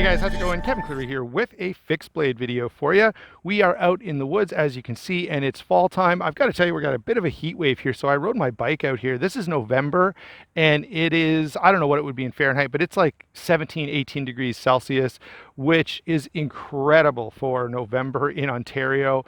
guys, how's it going? Kevin Cleary here with a fixed blade video for you. We are out in the woods, as you can see, and it's fall time. I've got to tell you, we've got a bit of a heat wave here, so I rode my bike out here. This is November, and it is, I don't know what it would be in Fahrenheit, but it's like 17, 18 degrees Celsius, which is incredible for November in Ontario.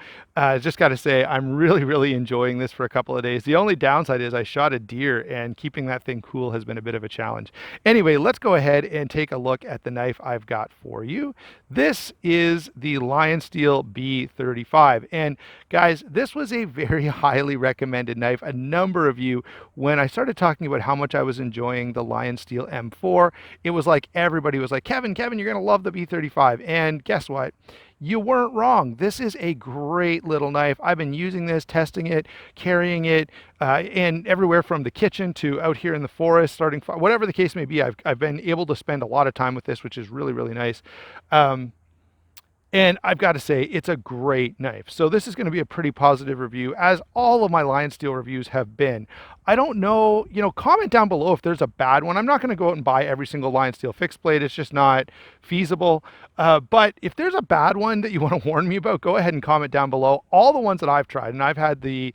Just got to say, I'm really enjoying this for a couple of days. The only downside is I shot a deer, and keeping that thing cool has been a bit of a challenge. Anyway, let's go ahead and take a look at the knife I've got for you. This is the Lionsteel B35. And guys, this was a very highly recommended knife. A number of you, when I started talking about how much I was enjoying the Lionsteel M4, it was like everybody was like, Kevin, you're going to love the B35. And guess what? You weren't wrong. This is a great little knife. I've been using this, testing it, carrying it, and everywhere from the kitchen to out here in the forest, starting whatever the case may be. I've been able to spend a lot of time with this, which is really nice. And I've got to say, it's a great knife. So this is going to be a pretty positive review, as all of my Lionsteel reviews have been. I don't know, comment down below if there's a bad one. I'm not going to go out and buy every single Lionsteel fixed blade. It's just not feasible. But if there's a bad one that you want to warn me about, go ahead and comment down below. All the ones that I've tried, and I've had the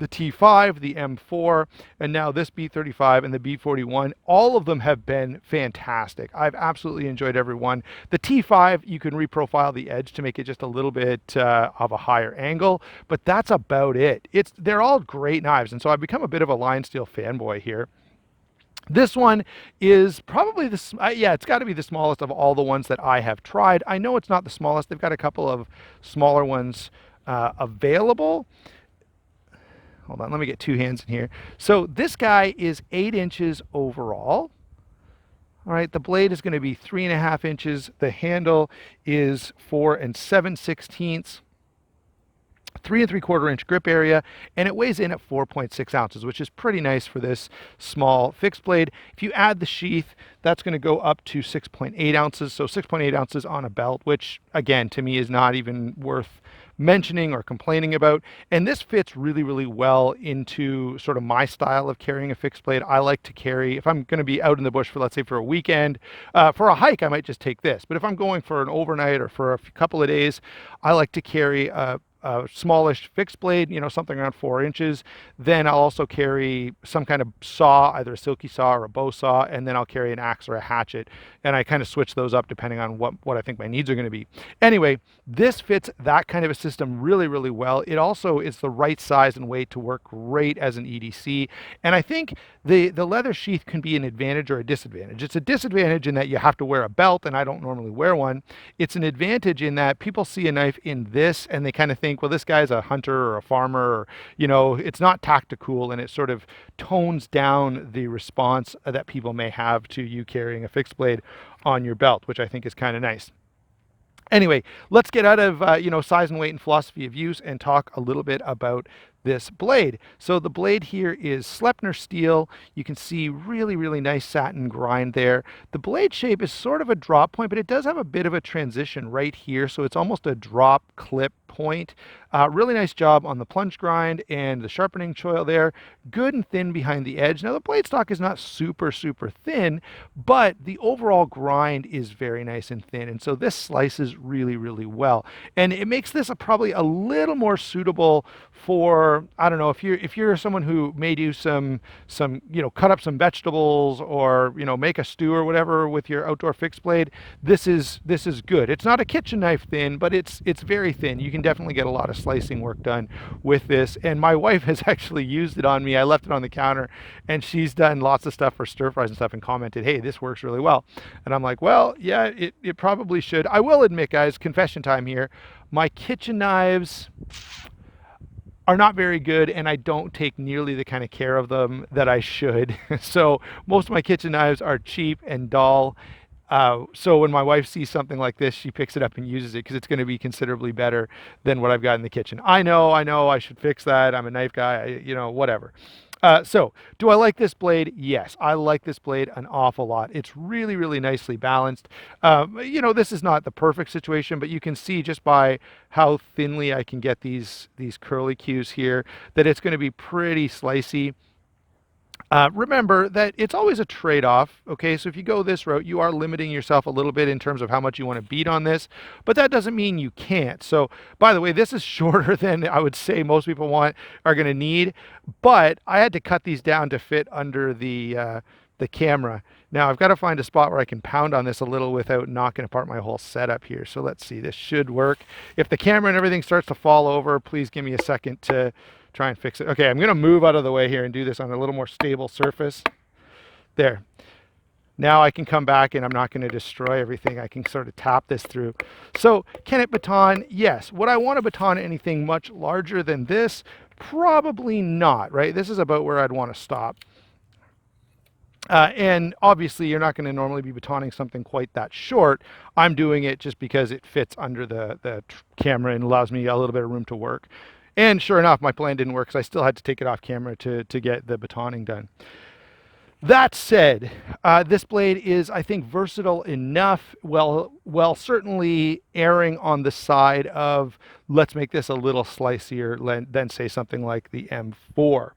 T5, the M4, and now this B35 and the B41, all of them have been fantastic. I've absolutely enjoyed every one. The T5, you can reprofile the edge to make it just a little bit of a higher angle, but that's about it. They're all great knives, and so I've become a bit of a Lionsteel fanboy here. This one is probably it's got to be the smallest of all the ones that I have tried. I know it's not the smallest. They've got a couple of smaller ones available. Hold on, let me get two hands in here. So this guy is 8 inches overall. All right, the blade is going to be 3.5 inches. The handle is 4 7/16. 3 3/4 inch grip area, and it weighs in at 4.6 ounces, which is pretty nice for this small fixed blade. If you add the sheath, that's going to go up to 6.8 ounces. So 6.8 ounces on a belt, which again, to me is not even worth mentioning or complaining about. And this fits really well into sort of my style of carrying a fixed blade. I like to carry, if I'm going to be out in the bush for, let's say, for a weekend, for a hike, I might just take this. But if I'm going for an overnight or for a couple of days, I like to carry a smallish fixed blade, something around 4 inches. Then I'll also carry some kind of saw, either a silky saw or a bow saw, and then I'll carry an axe or a hatchet. And I kind of switch those up depending on what I think my needs are going to be. Anyway, this fits that kind of a system really well. It also is the right size and weight to work great as an EDC. And I think the leather sheath can be an advantage or a disadvantage. It's a disadvantage in that you have to wear a belt, and I don't normally wear one. It's an advantage in that people see a knife in this and they kind of think, well, this guy's a hunter or a farmer, or, it's not tactical, and it sort of tones down the response that people may have to you carrying a fixed blade on your belt, which I think is kind of nice. Anyway, let's get out of size and weight and philosophy of use and talk a little bit about this blade. So the blade here is Sleipner steel. You can see really nice satin grind there. The blade shape is sort of a drop point, but it does have a bit of a transition right here, so it's almost a drop clip point. Really nice job on the plunge grind and the sharpening choil there. Good and thin behind the edge. Now the blade stock is not super thin, but the overall grind is very nice and thin, and so this slices really well. And it makes this probably a little more suitable for, I don't know, if you're someone who may do some cut up some vegetables or make a stew or whatever with your outdoor fixed blade. This is good. It's not a kitchen knife thin, but it's very thin. You can definitely get a lot of slicing work done with this, and my wife has actually used it on me. I left it on the counter, and she's done lots of stuff for stir fries and stuff and commented, hey, this works really well. And I'm like, well, yeah, it probably should. I will admit, guys, confession time here, my kitchen knives are not very good, and I don't take nearly the kind of care of them that I should. So most of my kitchen knives are cheap and dull. So when my wife sees something like this, she picks it up and uses it because it's going to be considerably better than what I've got in the kitchen. I know, I should fix that. I'm a knife guy, whatever. So do I like this blade? Yes, I like this blade an awful lot. It's really nicely balanced. This is not the perfect situation, but you can see just by how thinly I can get these curly cues here that it's going to be pretty slicey. Remember that it's always a trade-off, okay? So if you go this route, you are limiting yourself a little bit in terms of how much you want to beat on this, but that doesn't mean you can't. So, by the way, this is shorter than I would say most people are going to need, but I had to cut these down to fit under the camera. Now I've got to find a spot where I can pound on this a little without knocking apart my whole setup here. So let's see, this should work. If the camera and everything starts to fall over, please give me a second to try and fix it. Okay, I'm gonna move out of the way here and do this on a little more stable surface. There. Now I can come back and I'm not gonna destroy everything. I can sort of tap this through. So can it baton? Yes. Would I want to baton anything much larger than this? Probably not, right? This is about where I'd want to stop. And obviously you're not going to normally be batoning something quite that short. I'm doing it just because it fits under the camera and allows me a little bit of room to work. And sure enough, my plan didn't work, so I still had to take it off camera to get the batoning done. That said, this blade is, I think, versatile enough, well, certainly erring on the side of let's make this a little slicier than say something like the M4.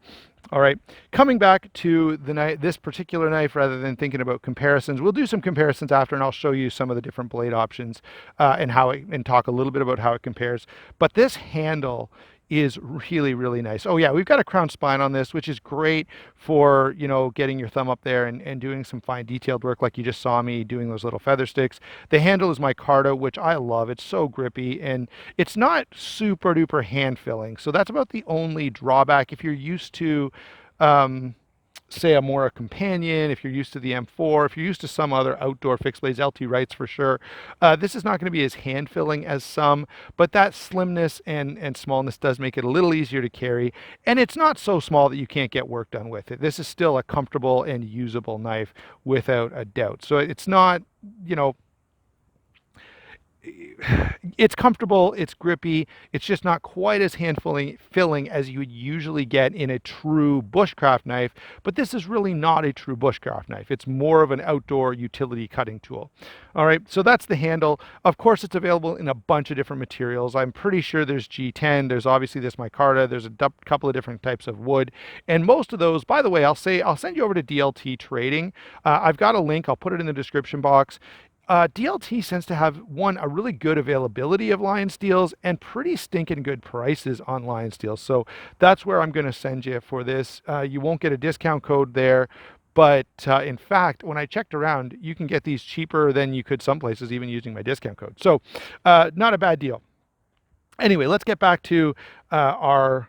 All right, coming back to this particular knife, rather than thinking about comparisons, we'll do some comparisons after, and I'll show you some of the different blade options and talk a little bit about how it compares. But this handle is really, really nice. Oh yeah, we've got a crown spine on this, which is great for, getting your thumb up there and doing some fine detailed work like you just saw me doing those little feather sticks. The handle is micarta, which I love. It's so grippy and it's not super duper hand filling. So that's about the only drawback. If you're used to, say a companion, if you're used to the M4, if you're used to some other outdoor fixed blades, LT Wrights for sure, this is not going to be as hand filling as some, but that slimness and smallness does make it a little easier to carry, and it's not so small that you can't get work done with it. This is still a comfortable and usable knife without a doubt. So it's not, it's comfortable, it's grippy, it's just not quite as hand filling as you would usually get in a true bushcraft knife, but this is really not a true bushcraft knife. It's more of an outdoor utility cutting tool. All right, so that's the handle. Of course, it's available in a bunch of different materials. I'm pretty sure there's G10, there's obviously this micarta, there's a couple of different types of wood, and most of those, by the way, I'll send you over to DLT Trading. I've got a link, I'll put it in the description box. DLT tends to have a really good availability of Lionsteels and pretty stinking good prices on Lionsteels. So that's where I'm going to send you for this. You won't get a discount code there, but in fact, when I checked around, you can get these cheaper than you could some places even using my discount code. So not a bad deal. Anyway, let's get back to our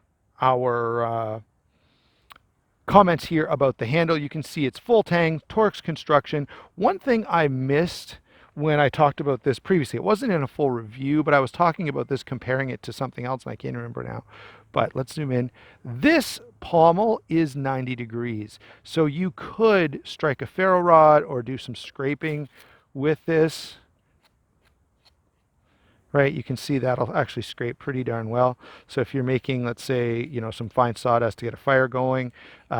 comments here about the handle. You can see it's full tang, Torx construction. One thing I missed when I talked about this previously, it wasn't in a full review, but I was talking about this, comparing it to something else, and I can't remember now. But let's zoom in. This pommel is 90 degrees. So you could strike a ferro rod or do some scraping with this. Right, you can see that'll actually scrape pretty darn well. So if you're making, let's say, some fine sawdust to get a fire going,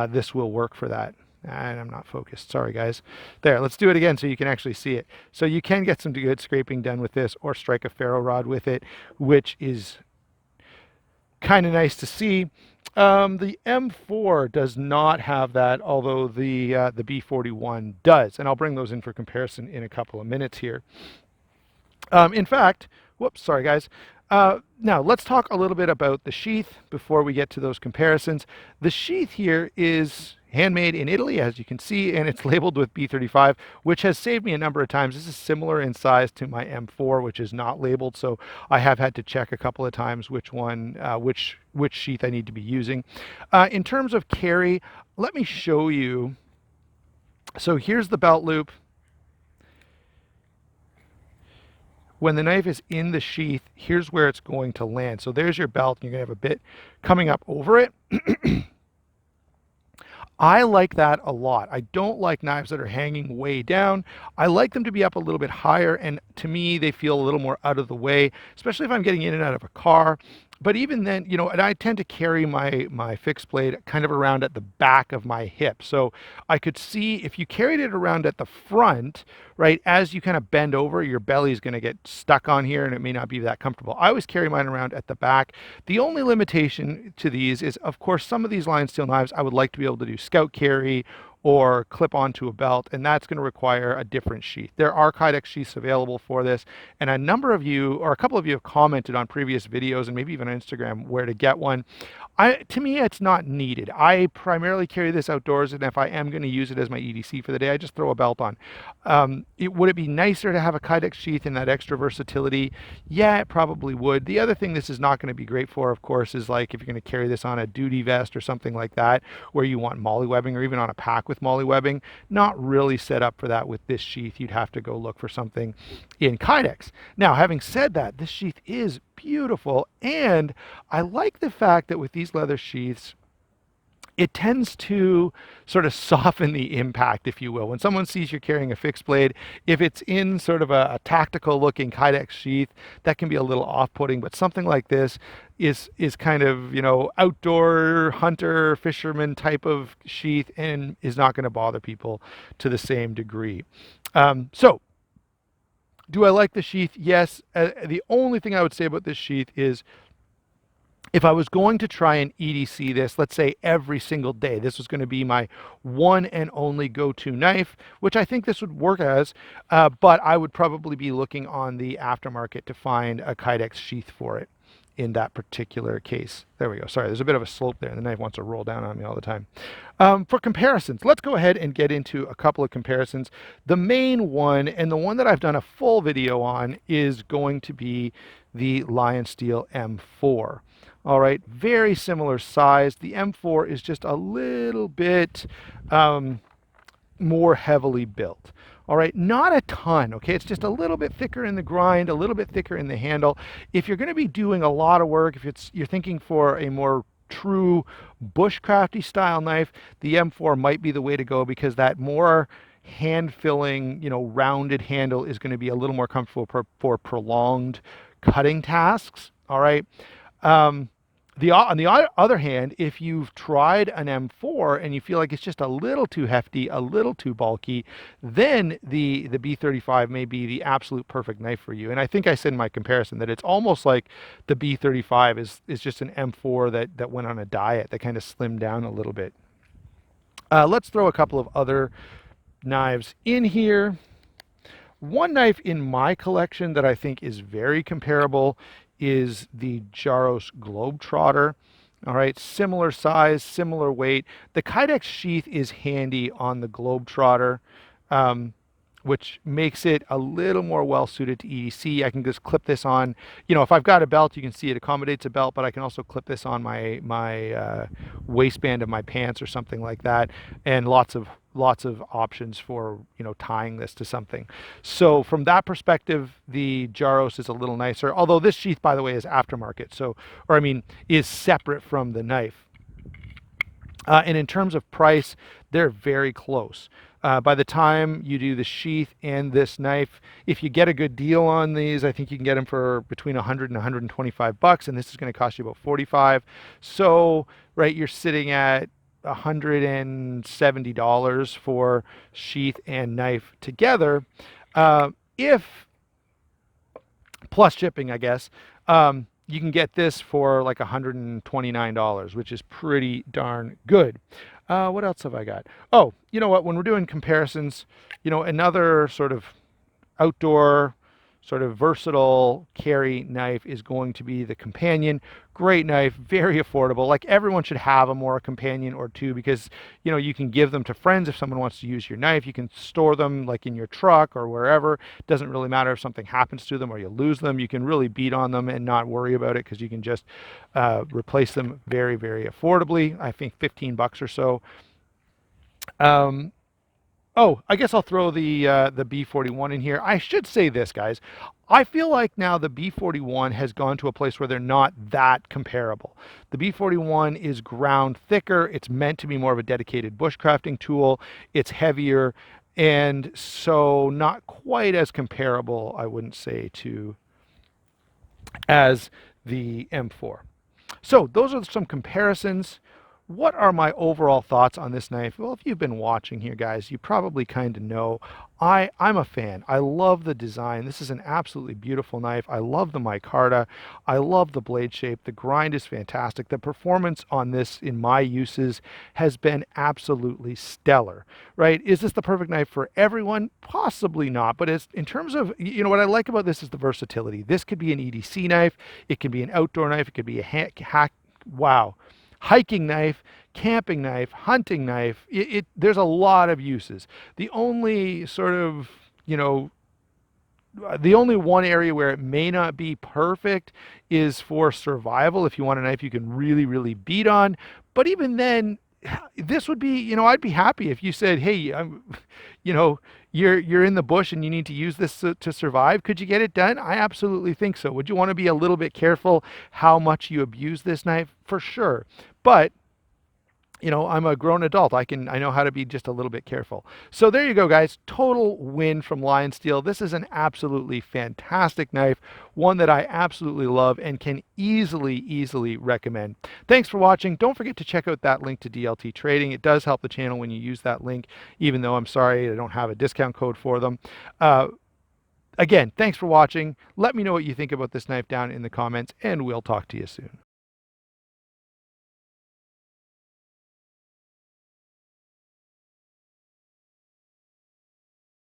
this will work for that. And I'm not focused, sorry guys. There, let's do it again so you can actually see it. So you can get some good scraping done with this, or strike a ferro rod with it, which is kind of nice to see. The M4 does not have that, although the B41 does, and I'll bring those in for comparison in a couple of minutes here. In fact, whoops, sorry guys. Now let's talk a little bit about the sheath before we get to those comparisons. The sheath here is handmade in Italy, as you can see, and it's labeled with B35, which has saved me a number of times. This is similar in size to my M4, which is not labeled, so I have had to check a couple of times which sheath I need to be using. In terms of carry, let me show you. So here's the belt loop. When the knife is in the sheath, here's where it's going to land. So there's your belt, and you're going to have a bit coming up over it. I like that a lot. I don't like knives that are hanging way down. I like them to be up a little bit higher, and to me, they feel a little more out of the way, especially if I'm getting in and out of a car. but even then, you know, and I tend to carry my fixed blade kind of around at the back of my hip. So I could see if you carried it around at the front, right, as you kind of bend over, your belly is going to get stuck on here and it may not be that comfortable. I always carry mine around at the back. The only limitation to these is, of course, some of these Lionsteel knives I would like to be able to do scout carry or clip onto a belt, and that's going to require a different sheath. There are Kydex sheaths available for this, and a number of you, or a couple of you, have commented on previous videos and maybe even on Instagram where to get one. To me, it's not needed. I primarily carry this outdoors, and if I am going to use it as my EDC for the day, I just throw a belt on. Would it be nicer to have a Kydex sheath and that extra versatility? Yeah, it probably would. The other thing this is not going to be great for, of course, is like if you're going to carry this on a duty vest or something like that, where you want molly webbing, or even on a pack with molly webbing. Not really set up for that with this sheath. You'd have to go look for something in Kydex. Now, having said that, this sheath is beautiful, and I like the fact that with these leather sheaths, it tends to sort of soften the impact, if you will. When someone sees you're carrying a fixed blade, if it's in sort of a tactical looking Kydex sheath, that can be a little off-putting, but something like this is kind of, you know, outdoor hunter, fisherman type of sheath and is not going to bother people to the same degree. So do I like the sheath? Yes. The only thing I would say about this sheath is if I was going to try and EDC this, let's say every single day, this was going to be my one and only go-to knife, which I think this would work as, but I would probably be looking on the aftermarket to find a Kydex sheath for it in that particular case. There we go. Sorry, there's a bit of a slope there, and the knife wants to roll down on me all the time. For comparisons, let's go ahead and get into a couple of comparisons. The main one, and the one that I've done a full video on, is going to be the Lionsteel M4. All right, very similar size. The M4 is just a little bit more heavily built. All right, not a ton, okay? It's just a little bit thicker in the grind, a little bit thicker in the handle. If you're going to be doing a lot of work, if you're thinking for a more true bushcrafty style knife, the M4 might be the way to go, because that more hand-filling, you know, rounded handle is going to be a little more comfortable for prolonged cutting tasks. All right. On the other hand, if you've tried an M4 and you feel like it's just a little too hefty, a little too bulky, then the B35 may be the absolute perfect knife for you. And I think I said in my comparison that it's almost like the B35 is just an M4 that went on a diet, that kind of slimmed down a little bit. Let's throw a couple of other knives in here. One knife in my collection that I think is very comparable is the Jaros Globetrotter. All right, similar size, similar weight. The Kydex sheath is handy on the Globetrotter, which makes it a little more well suited to EDC. I can just clip this on, you know, if I've got a belt, you can see it accommodates a belt, but I can also clip this on my waistband of my pants or something like that, and lots of options for, you know, tying this to something. So from that perspective, the Jaros is a little nicer, although this sheath, by the way, is aftermarket, so, or I mean, is separate from the knife. And in terms of price, they're very close. By the time you do the sheath and this knife, if you get a good deal on these, I think you can get them for between 100 and 125 bucks, and this is going to cost you about 45. So, right, you're sitting at $170 for sheath and knife together. If plus shipping, I guess, you can get this for like $129, which is pretty darn good. What else have I got? Oh, you know what? When we're doing comparisons, you know, another sort of outdoor, sort of versatile carry knife is going to be the Companion. Great knife, very affordable. Like, everyone should have them or a Companion or two, because, you know, you can give them to friends if someone wants to use your knife. You can store them like in your truck or wherever. It doesn't really matter if something happens to them or you lose them. You can really beat on them and not worry about it, because you can just replace them very, very affordably. I think 15 bucks or so. Oh, I guess I'll throw the B41 in here. I should say this, guys. I feel like now the B41 has gone to a place where they're not that comparable. The B41 is ground thicker. It's meant to be more of a dedicated bushcrafting tool. It's heavier, and so not quite as comparable, I wouldn't say, to as the M4. So those are some comparisons. What are my overall thoughts on this knife? Well, if you've been watching here, guys, you probably kind of know I'm a fan. I love the design. This is an absolutely beautiful knife. I love the micarta. I love the blade shape. The grind is fantastic. The performance on this in my uses has been absolutely stellar, right? Is this the perfect knife for everyone? Possibly not, but it's in terms of, what I like about this is the versatility. This could be an EDC knife. It can be an outdoor knife. It could be a wow, hiking knife, camping knife, hunting knife. There's a lot of uses. The only sort of, the only one area where it may not be perfect is for survival. If you want a knife you can really, really beat on. But even then, this would be, I'd be happy if you said, hey, you know, you're in the bush and you need to use this to survive. Could you get it done? I absolutely think so. Would you want to be a little bit careful how much you abuse this knife? For sure. But I'm a grown adult. I know how to be just a little bit careful. So there you go, guys. Total win from Lionsteel. This is an absolutely fantastic knife, one that I absolutely love and can easily recommend. Thanks for watching. Don't forget to check out that link to DLT Trading. It does help the channel when you use that link, even though I'm sorry I don't have a discount code for them. Again, thanks for watching. Let me know what you think about this knife down in the comments, and we'll talk to you soon.